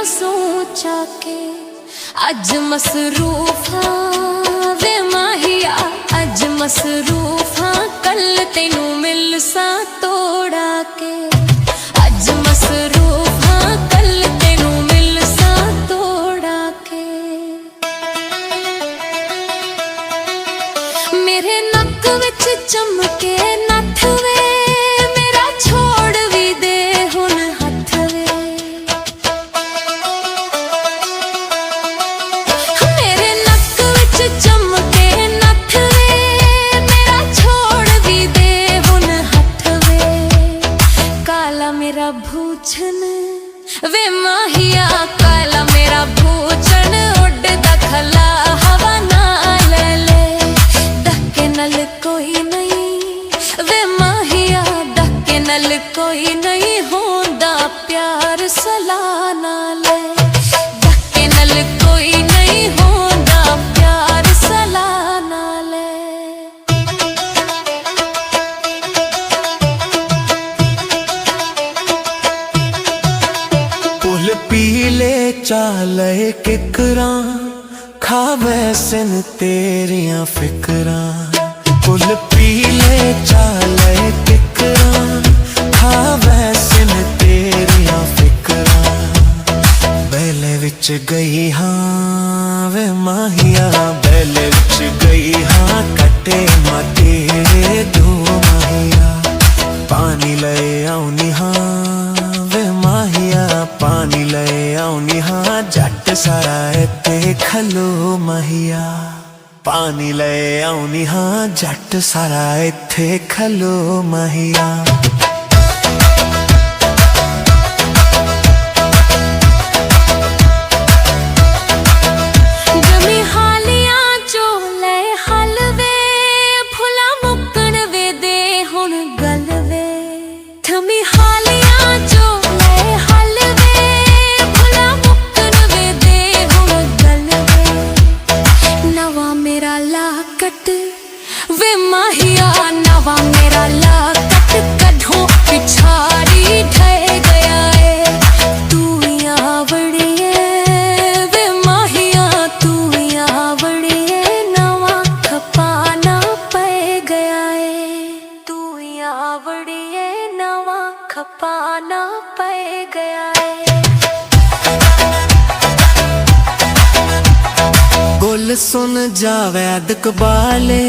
सोचा के अज मसरूफा वे माहिया अज मसरूफा कल तेनू मिल सा तोड़ा के अज मसरूफा कल तेनू मिल सा तोड़ा के मेरे नक विच चमके नथ वे मेरा छोड़ भी दे हुण हथ वे मेरे नक विच चमके नथ वे मेरा छोड़ भी दे हुण हथ वे काला मेरा भूषण वे माहिया काला मेरा भूषण उड़दा खला हवा ना ले ले धक्के नल कोई नहीं वे माहिया धक्के नल कोई नहीं होंदा प्यार सलाह नाले धक्के नल कोई नहीं होंदा प्यार सलाह नाले पुल पीले चाले किकरां खावे सिन तेरियां फिकरां पुल पीले चाले किकरां खावे सिन तेरियां फिकरां बेले विच गई हाँ वे माहिया बेले विच गई हाँ कटे माते दो माहिया पानी ले आउनी हाँ वे माहिया पानी ले आउनी हाँ जट सारा इत्ते खलो माहिया पानी ले आउनी हाँ जट सारा इत्थे खलो माहिया जमी हालियां चोले हलवे फुला मुक्कण वे दे हुण गलवे थमी हालियां चोले हलवे फुला मुक्कण वे दे हुण गलवे नवा मेरा लाकट वे माहिया नवा मेरा लाकट कढों पिछाड़ी ढह गया है तू ही आवड़िए वे माहिया तू ही आवड़िए नवा खपाना पै गया है तू ही आवड़िए नवा खपाना पै गया है गुल सुन जावैद कबाले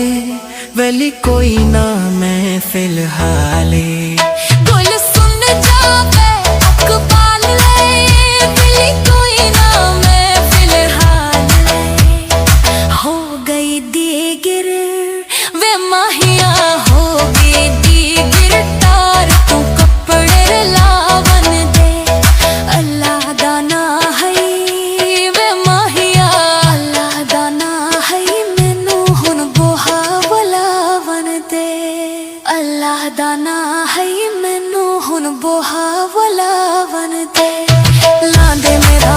वैली कोई ना मैं फिलहाले गुल सुन जावे अकबाल ले मिली कोई ना मैं फिलहाल ले हो गई दीगिर वे माहिया हो गई दीगिर तार तू कपड़े लावन दे अल्लाह दा ना है वे माहिया अल्लाह दा ना है मैनू हुण बोहा वलावन दे अल्लाह दा ना है मैनू हुण बोहा वलावन दे लांदे मेरा